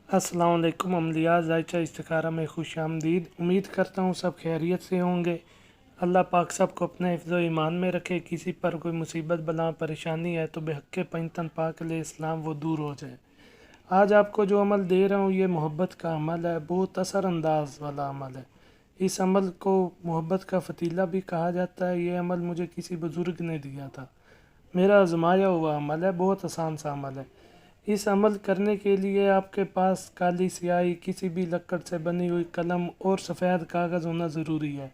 अस्सलाम वालेकुम अमलिया ज़ायचा इस्तिखारा में खुश आमदीद। उम्मीद करता हूँ सब खैरियत से होंगे। अल्लाह पाक सब को अपने हिफ्ज़ ईमान में रखे। किसी पर कोई मुसीबत बला परेशानी है तो बेहक़ पंजतन पाक इस्लाम वो दूर हो जाए। आज आपको जो अमल दे रहा हूँ ये मोहब्बत का अमल है, बहुत असरअंदाज वाला अमल है। इस अमल को मोहब्बत का फ़तीला भी कहा जाता है। ये अमल मुझे किसी बुज़ुर्ग ने दिया था, मेरा आज़माया हुआ अमल है, बहुत आसान सा अमल है। इस अमल करने के लिए आपके पास काली स्याही, किसी भी लकड़ से बनी हुई कलम और सफ़ेद कागज़ होना ज़रूरी है।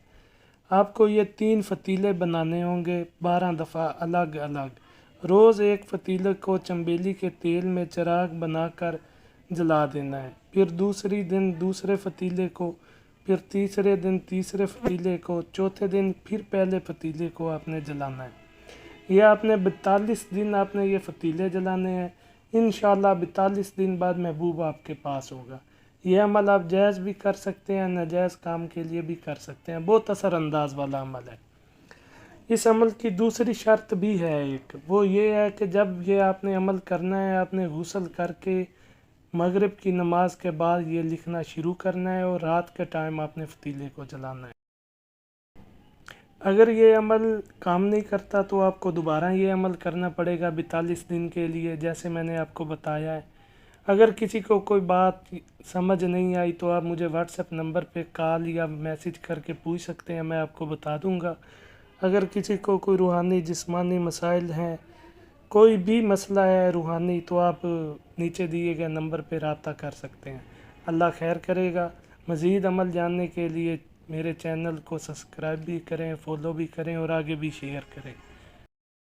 आपको ये 3 फ़तीले बनाने होंगे 12 दफ़ा अलग अलग। रोज़ एक फ़तीले को चंबेली के तेल में चिराग बनाकर जला देना है। फिर दूसरी दिन दूसरे फ़तीले को, फिर तीसरे दिन तीसरे फ़तीले को, चौथे दिन फिर पहले फ़तीले को आपने जलाना है। ये आपने 42 दिन आपने ये फ़तीले जलाने हैं। इंशाअल्लाह 42 दिन बाद महबूब आपके पास होगा। ये अमल आप जायज़ भी कर सकते हैं, नाजायज़ काम के लिए भी कर सकते हैं। बहुत असरअंदाज वाला अमल है। इस अमल की दूसरी शर्त भी है एक, वो ये है कि जब ये आपने अमल करना है, आपने गुस्ल करके मगरिब की नमाज के बाद ये लिखना शुरू करना है और रात के टाइम आपने फ़तीले को जलाना है। अगर ये अमल काम नहीं करता तो आपको दोबारा ये अमल करना पड़ेगा 42 दिन के लिए, जैसे मैंने आपको बताया है। अगर किसी को कोई बात समझ नहीं आई तो आप मुझे व्हाट्सएप नंबर पे कॉल या मैसेज करके पूछ सकते हैं, मैं आपको बता दूंगा। अगर किसी को कोई रूहानी जिस्मानी मसाइल हैं, कोई भी मसला है रूहानी, तो आप नीचे दिए गए नंबर पे रब्ता कर सकते हैं। अल्लाह खैर करेगा। मज़ीद अमल जानने के लिए मेरे चैनल को सब्सक्राइब भी करें, फॉलो भी करें और आगे भी शेयर करें।